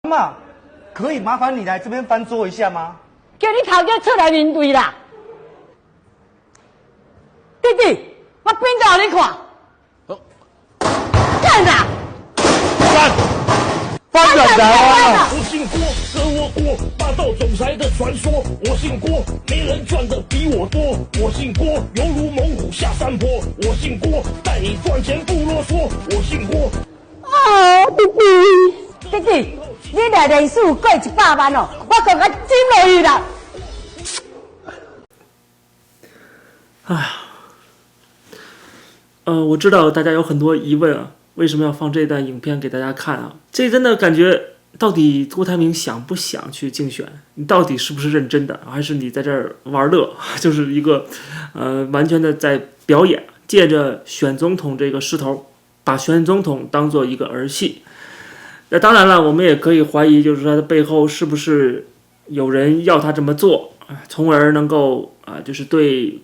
妈，可以麻烦你来这边翻桌一下吗？叫你头家出来面对啦！弟弟，我变到你看。干啦！干！翻转来啊！我姓郭，和我过霸道总裁的传说。我姓郭，没人赚的比我多。我姓郭，犹如猛虎下山坡。我姓郭，带你赚钱不啰嗦。我姓郭。弟弟，你来人数过100万哦，我讲甲真落去啦。哎呀，我知道大家有很多疑问啊，为什么要放这段影片给大家看啊？这真的感觉，到底郭台铭想不想去竞选？你到底是不是认真的，还是你在这儿玩乐？就是一个，完全的在表演，借着选总统这个势头，把选总统当做一个儿戏。那当然了，我们也可以怀疑，就是说他的背后是不是有人要他这么做啊，从而能够就是对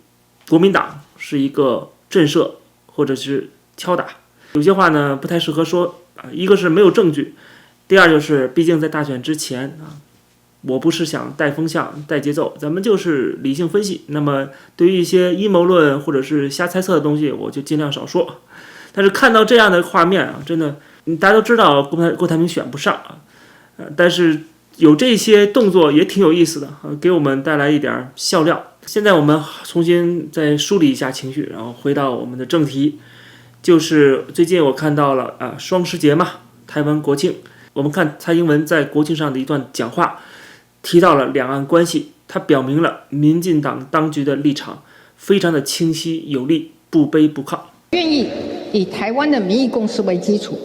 国民党是一个震慑或者是敲打。有些话呢不太适合说啊，一个是没有证据，第二就是毕竟在大选之前啊，我不是想带风向带节奏，咱们就是理性分析。那么对于一些阴谋论或者是瞎猜测的东西，我就尽量少说。但是看到这样的画面啊，真的大家都知道郭台铭选不上啊，但是有这些动作也挺有意思的，给我们带来一点笑料。现在我们重新再梳理一下情绪，然后回到我们的正题，就是最近我看到了双十节嘛，台湾国庆，我们看蔡英文在国庆上的一段讲话，提到了两岸关系，他表明了民进党当局的立场非常的清晰有力，不卑不亢，愿意以台湾的民意共识为基础，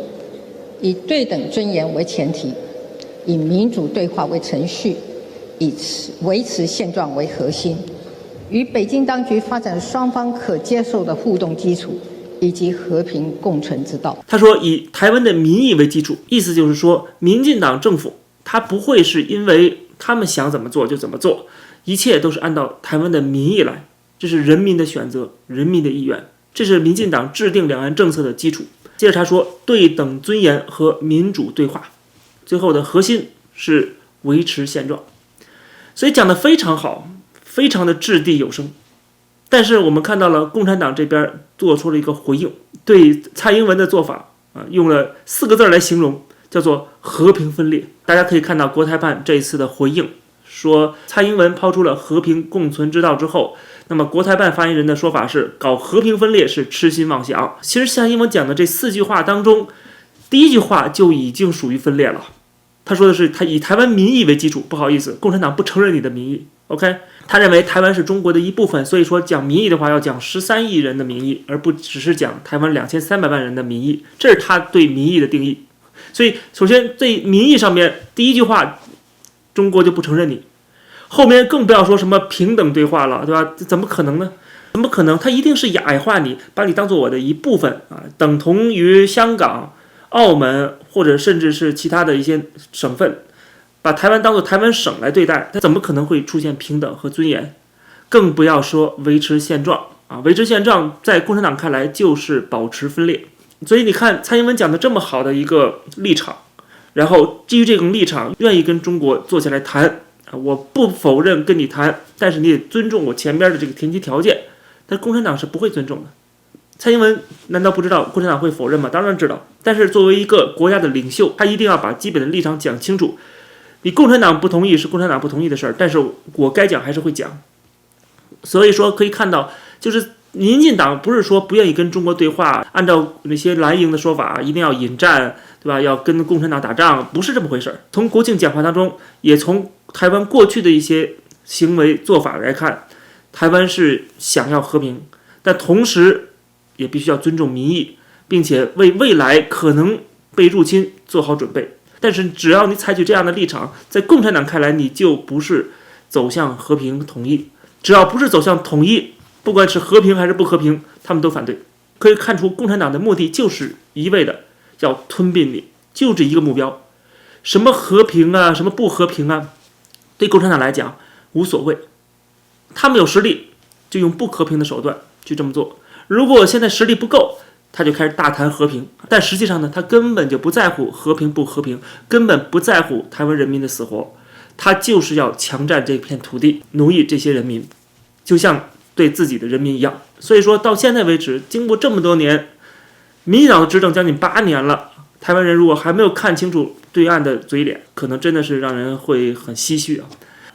以对等尊严为前提，以民主对话为程序，以维持现状为核心，与北京当局发展双方可接受的互动基础，以及和平共存之道。他说以台湾的民意为基础，意思就是说民进党政府他不会是因为他们想怎么做就怎么做，一切都是按照台湾的民意来，这是人民的选择，人民的意愿，这是民进党制定两岸政策的基础。接着他说对等尊严和民主对话，最后的核心是维持现状。所以讲得非常好，非常的掷地有声。但是我们看到了共产党这边做出了一个回应，对蔡英文的做法用了4个字来形容，叫做和平分裂。大家可以看到国台办这一次的回应，说蔡英文抛出了和平共存之道之后，那么国台办发言人的说法是搞和平分裂是痴心妄想。其实蔡英文讲的这4句话当中，第1句话就已经属于分裂了。他说的是他以台湾民意为基础，不好意思，共产党不承认你的民意。OK， 他认为台湾是中国的一部分，所以说讲民意的话要讲13亿人的民意，而不只是讲台湾2300万人的民意，这是他对民意的定义。所以首先对民意上面第1句话，中国就不承认你，后面更不要说什么平等对话了，对吧？怎么可能呢？怎么可能？他一定是矮化你，把你当做我的一部分啊，等同于香港、澳门或者甚至是其他的一些省份，把台湾当作台湾省来对待，它怎么可能会出现平等和尊严？更不要说维持现状啊！维持现状在共产党看来就是保持分裂。所以你看蔡英文讲的这么好的一个立场，然后基于这种立场愿意跟中国坐下来谈，我不否认跟你谈，但是你得尊重我前边的这个前提条件，但共产党是不会尊重的。蔡英文难道不知道共产党会否认吗？当然知道，但是作为一个国家的领袖，他一定要把基本的立场讲清楚。你共产党不同意是共产党不同意的事儿，但是我该讲还是会讲。所以说可以看到，就是民进党不是说不愿意跟中国对话，按照那些蓝营的说法一定要引战，对吧？要跟共产党打仗，不是这么回事。从国庆讲话当中，也从台湾过去的一些行为做法来看，台湾是想要和平，但同时也必须要尊重民意，并且为未来可能被入侵做好准备。但是只要你采取这样的立场，在共产党看来你就不是走向和平统一，只要不是走向统一，不管是和平还是不和平，他们都反对。可以看出共产党的目的就是一味的要吞并你，就这一个目标。什么和平啊，什么不和平啊，对共产党来讲无所谓，他们有实力就用不和平的手段去这么做。如果现在实力不够，他就开始大谈和平，但实际上呢，他根本就不在乎和平不和平，根本不在乎台湾人民的死活，他就是要强占这片土地，奴役这些人民，就像对自己的人民一样。所以说到现在为止，经过这么多年，民进党的执政将近8年了，台湾人如果还没有看清楚对岸的嘴脸，可能真的是让人会很唏嘘啊。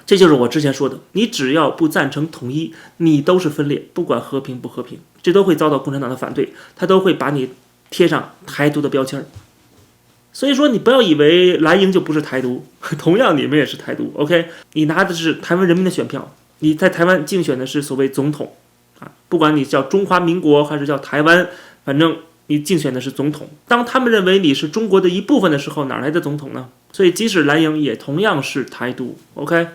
这就是我之前说的，你只要不赞成统一，你都是分裂，不管和平不和平，这都会遭到共产党的反对，他都会把你贴上台独的标签。所以说你不要以为蓝营就不是台独，同样你们也是台独 OK， 你拿的是台湾人民的选票，你在台湾竞选的是所谓总统啊，不管你叫中华民国还是叫台湾，反正你竞选的是总统。当他们认为你是中国的一部分的时候，哪来的总统呢？所以即使蓝营也同样是台独 OK。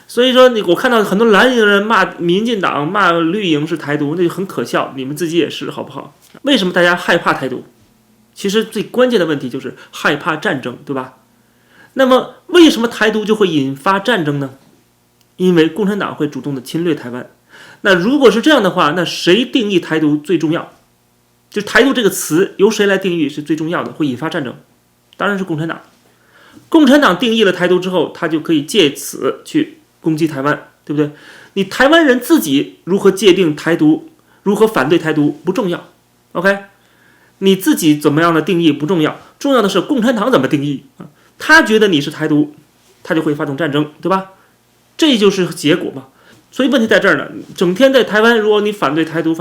所以说我看到很多蓝营人骂民进党骂绿营是台独，那就很可笑，你们自己也是好不好？为什么大家害怕台独？其实最关键的问题就是害怕战争，对吧？那么为什么台独就会引发战争呢？因为共产党会主动的侵略台湾。那如果是这样的话，那谁定义台独最重要？就是台独这个词由谁来定义是最重要的，会引发战争？当然是共产党。共产党定义了台独之后，他就可以借此去攻击台湾，对不对？你台湾人自己如何界定台独，如何反对台独不重要 OK， 你自己怎么样的定义不重要，重要的是共产党怎么定义啊？他觉得你是台独，他就会发动战争，对吧？这就是结果嘛。所以问题在这儿呢，整天在台湾，如果你反对台独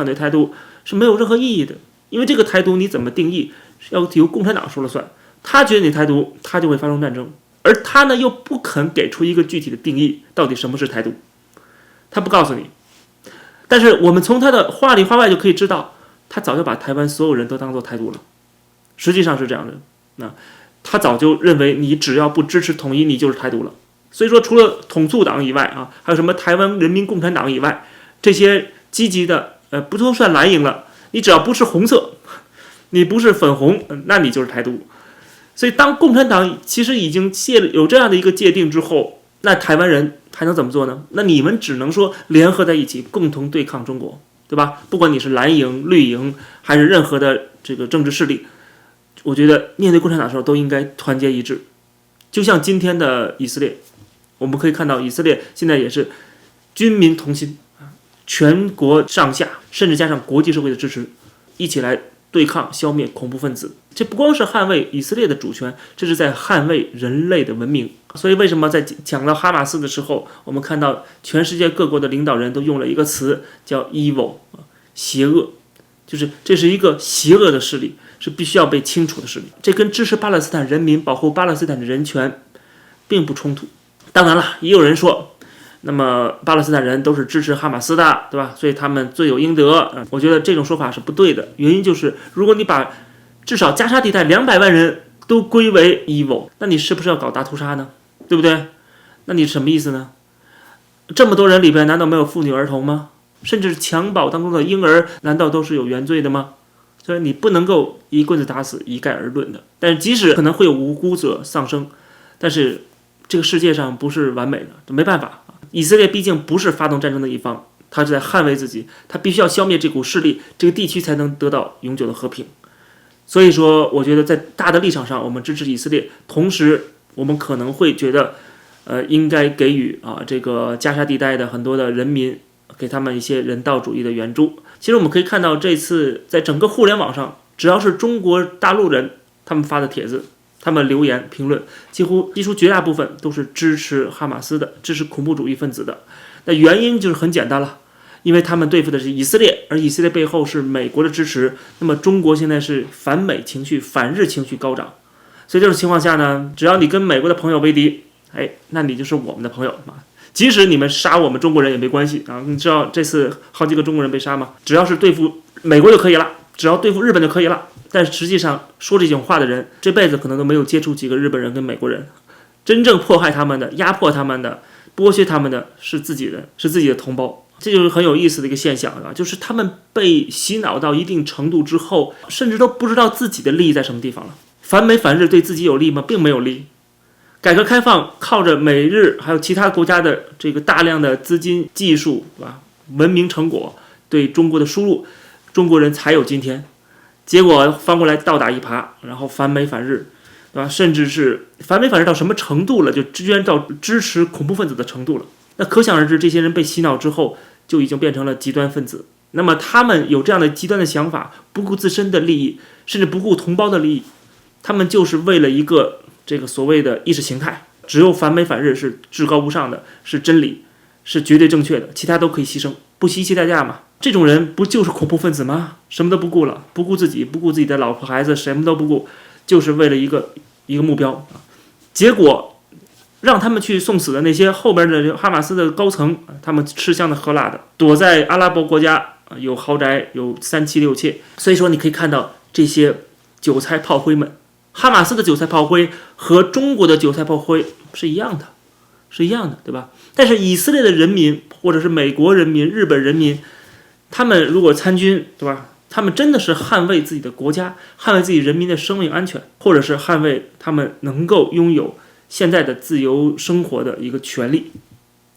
是没有任何意义的，因为这个台独你怎么定义是要由共产党说了算，他觉得你台独，他就会发动战争。而他呢又不肯给出一个具体的定义，到底什么是台独，他不告诉你。但是我们从他的话里话外就可以知道，他早就把台湾所有人都当作台独了，实际上是这样的。那他早就认为你只要不支持统一，你就是台独了。所以说，除了统促党以外啊，还有什么台湾人民共产党以外，这些积极的不都算蓝营了？你只要不是红色，你不是粉红，那你就是台独。所以当共产党其实已经有这样的一个界定之后，那台湾人还能怎么做呢？那你们只能说联合在一起，共同对抗中国，对吧？不管你是蓝营、绿营，还是任何的这个政治势力，我觉得面对共产党的时候都应该团结一致。就像今天的以色列，我们可以看到以色列现在也是军民同心，全国上下甚至加上国际社会的支持，一起来对抗消灭恐怖分子。这不光是捍卫以色列的主权，这是在捍卫人类的文明。所以为什么在讲到哈马斯的时候，我们看到全世界各国的领导人都用了一个词叫 evil， 邪恶，就是这是一个邪恶的势力，是必须要被清除的势力。这跟支持巴勒斯坦人民、保护巴勒斯坦的人权并不冲突。当然了，也有人说，那么巴勒斯坦人都是支持哈马斯的，对吧？所以他们罪有应得。我觉得这种说法是不对的，原因就是如果你把至少加沙地带200万人都归为 evil， 那你是不是要搞大屠杀呢？对不对？那你什么意思呢？这么多人里边难道没有妇女儿童吗？甚至襁褓当中的婴儿难道都是有原罪的吗？所以你不能够一棍子打死一概而论的。但是即使可能会有无辜者丧生，但是这个世界上不是完美的，没办法。以色列毕竟不是发动战争的一方，他是在捍卫自己，他必须要消灭这股势力，这个地区才能得到永久的和平。所以说我觉得在大的立场上我们支持以色列，同时我们可能会觉得应该给予这个加沙地带的很多的人民，给他们一些人道主义的援助。其实我们可以看到这次在整个互联网上，只要是中国大陆人他们发的帖子，他们留言评论，几乎绝大部分都是支持哈马斯的，支持恐怖主义分子的。那原因就是很简单了，因为他们对付的是以色列，而以色列背后是美国的支持。那么中国现在是反美情绪、反日情绪高涨，所以这种情况下呢，只要你跟美国的朋友为敌，那你就是我们的朋友嘛。即使你们杀我们中国人也没关系啊！你知道这次好几个中国人被杀吗？只要是对付美国就可以了，只要对付日本就可以了。但实际上说这种话的人，这辈子可能都没有接触几个日本人跟美国人。真正迫害他们的、压迫他们的、剥削他们的是自己的同胞。这就是很有意思的一个现象啊，就是他们被洗脑到一定程度之后，甚至都不知道自己的利益在什么地方了。反美反日对自己有利吗？并没有利。改革开放靠着美日还有其他国家的这个大量的资金、技术，文明成果对中国的输入，中国人才有今天。结果翻过来倒打一耙，然后反美反日，对吧？甚至是反美反日到什么程度了，就居然到支持恐怖分子的程度了。那可想而知，这些人被洗脑之后就已经变成了极端分子。那么他们有这样的极端的想法，不顾自身的利益，甚至不顾同胞的利益，他们就是为了一个这个所谓的意识形态，只有反美反日是至高无上的，是真理，是绝对正确的，其他都可以牺牲，不惜一切代价嘛。这种人不就是恐怖分子吗？什么都不顾了，不顾自己，不顾自己的老婆孩子，什么都不顾，就是为了一个目标。结果让他们去送死的那些后边的哈马斯的高层，他们吃香的喝辣的，躲在阿拉伯国家，有豪宅，有3妻6妾。所以说你可以看到这些韭菜炮灰们，哈马斯的韭菜炮灰和中国的韭菜炮灰是一样的，对吧？但是以色列的人民，或者是美国人民、日本人民，他们如果参军，对吧？他们真的是捍卫自己的国家，捍卫自己人民的生命安全，或者是捍卫他们能够拥有现在的自由生活的一个权利。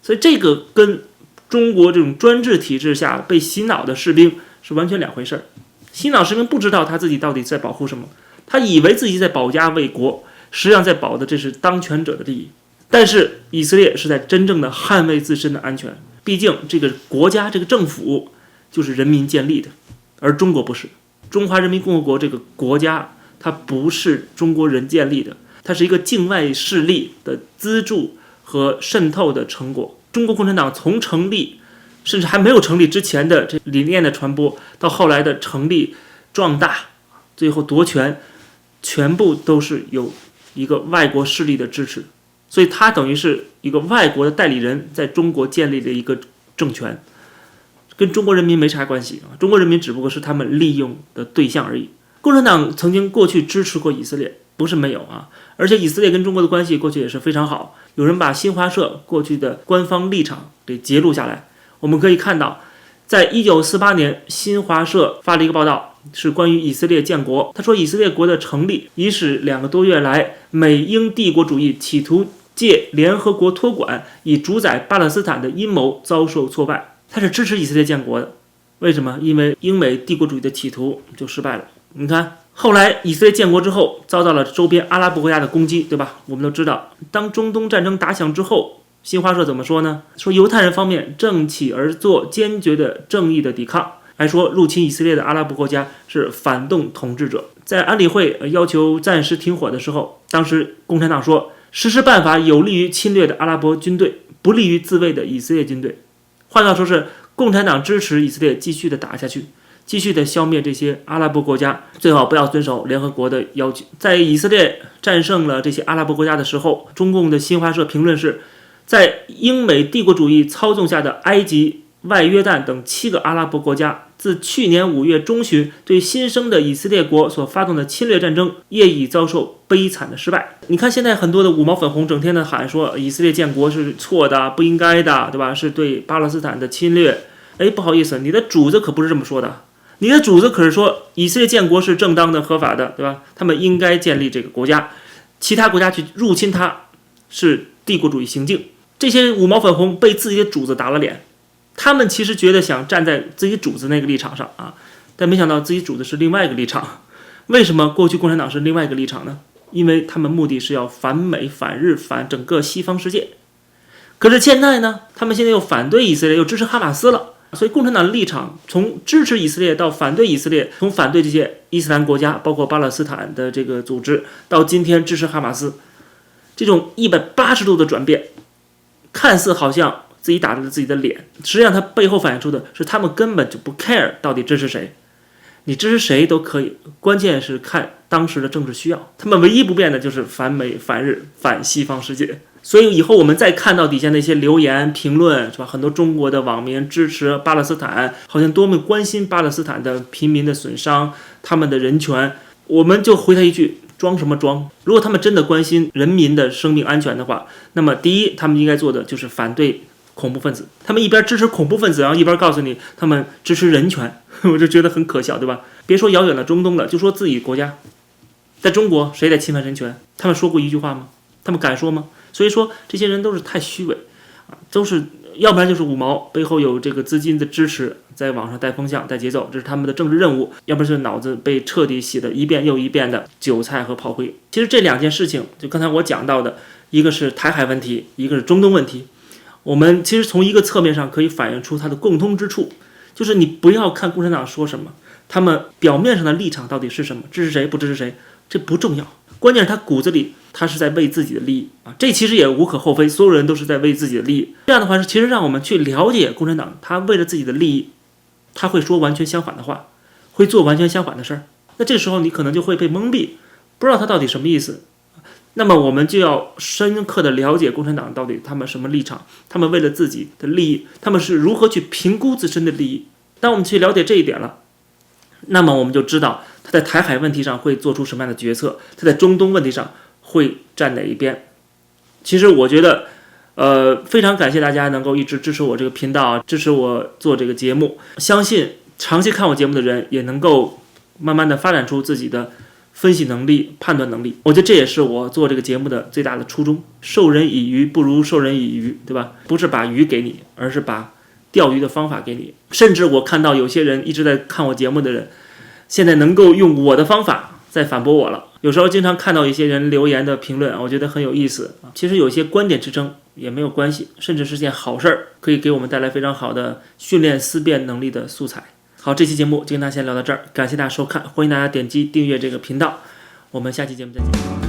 所以这个跟中国这种专制体制下被洗脑的士兵是完全两回事儿。洗脑士兵不知道他自己到底在保护什么，他以为自己在保家卫国，实际上在保的这是当权者的利益。但是以色列是在真正的捍卫自身的安全，毕竟这个国家这个政府就是人民建立的，而中国不是。中华人民共和国这个国家它不是中国人建立的，它是一个境外势力的资助和渗透的成果。中国共产党从成立甚至还没有成立之前的这理念的传播，到后来的成立壮大，最后夺权，全部都是有一个外国势力的支持。所以它等于是一个外国的代理人在中国建立的一个政权，跟中国人民没啥关系啊！中国人民只不过是他们利用的对象而已。共产党曾经过去支持过以色列，不是没有啊，而且以色列跟中国的关系过去也是非常好。有人把新华社过去的官方立场给截录下来，我们可以看到，在1948年，新华社发了一个报道，是关于以色列建国。他说，以色列国的成立已使2个多月来美英帝国主义企图借联合国托管以主宰巴勒斯坦的阴谋遭受挫败。他是支持以色列建国的，为什么？因为英美帝国主义的企图就失败了。你看，后来以色列建国之后，遭到了周边阿拉伯国家的攻击，对吧？我们都知道，当中东战争打响之后，新华社怎么说呢？说犹太人方面正起而坐坚决的正义的抵抗，还说入侵以色列的阿拉伯国家是反动统治者。在安理会要求暂时停火的时候，当时共产党说，实施办法有利于侵略的阿拉伯军队，不利于自卫的以色列军队。换句话说是，共产党支持以色列继续的打下去，继续的消灭这些阿拉伯国家，最好不要遵守联合国的要求。在以色列战胜了这些阿拉伯国家的时候，中共的新华社评论是，在英美帝国主义操纵下的埃及、外约旦等7个阿拉伯国家，自去年5月中旬对新生的以色列国所发动的侵略战争，业已遭受悲惨的失败。你看现在很多的五毛粉红整天的喊说以色列建国是错的，不应该的，对吧？是对巴勒斯坦的侵略。不好意思，你的主子可不是这么说的。你的主子可是说以色列建国是正当的、合法的，对吧？他们应该建立这个国家，其他国家去入侵它是帝国主义行径。这些五毛粉红被自己的主子打了脸，他们其实觉得想站在自己主子那个立场上啊，但没想到自己主子是另外一个立场。为什么过去共产党是另外一个立场呢？因为他们目的是要反美、反日、反整个西方世界。可是现在呢，他们现在又反对以色列，又支持哈马斯了。所以共产党的立场从支持以色列到反对以色列，从反对这些伊斯兰国家，包括巴勒斯坦的这个组织，到今天支持哈马斯，这种180度的转变，看似好像自己打着自己的脸，实际上它背后反映出的是他们根本就不 care 到底支持谁，你支持谁都可以，关键是看当时的政治需要。他们唯一不变的就是反美、反日、反西方世界。所以以后我们再看到底下那些留言评论，是吧？很多中国的网民支持巴勒斯坦，好像多么关心巴勒斯坦的平民的损伤，他们的人权，我们就回他一句：装什么装？如果他们真的关心人民的生命安全的话，那么第一，他们应该做的就是反对恐怖分子。他们一边支持恐怖分子，然后一边告诉你他们支持人权，我就觉得很可笑，对吧？别说遥远的中东了，就说自己国家，在中国谁在侵犯人权？他们说过一句话吗？他们敢说吗？所以说这些人都是太虚伪啊，都是要不然就是五毛背后有这个资金的支持，在网上带风向带节奏，这是他们的政治任务；要不然就是脑子被彻底洗得一遍又一遍的韭菜和炮灰。其实这两件事情，就刚才我讲到的，一个是台海问题，一个是中东问题，我们其实从一个侧面上可以反映出它的共通之处，就是你不要看共产党说什么，他们表面上的立场到底是什么，支持谁不支持谁，这不重要，关键是他骨子里他是在为自己的利益啊，这其实也无可厚非，所有人都是在为自己的利益。这样的话，其实让我们去了解共产党，他为了自己的利益，他会说完全相反的话，会做完全相反的事儿。那这时候你可能就会被蒙蔽，不知道他到底什么意思。那么我们就要深刻的了解共产党到底他们什么立场，他们为了自己的利益，他们是如何去评估自身的利益。当我们去了解这一点了，那么我们就知道他在台海问题上会做出什么样的决策，他在中东问题上会站哪一边。其实我觉得非常感谢大家能够一直支持我这个频道，支持我做这个节目，相信长期看我节目的人也能够慢慢的发展出自己的分析能力、判断能力。我觉得这也是我做这个节目的最大的初衷，授人以鱼不如授人以渔，对吧？不是把鱼给你，而是把钓鱼的方法给你。甚至我看到有些人一直在看我节目的人，现在能够用我的方法在反驳我了。有时候经常看到一些人留言的评论，我觉得很有意思。其实有些观点之争也没有关系，甚至是件好事儿，可以给我们带来非常好的训练思辨能力的素材。好，这期节目就跟大家先聊到这儿，感谢大家收看，欢迎大家点击订阅这个频道，我们下期节目再见。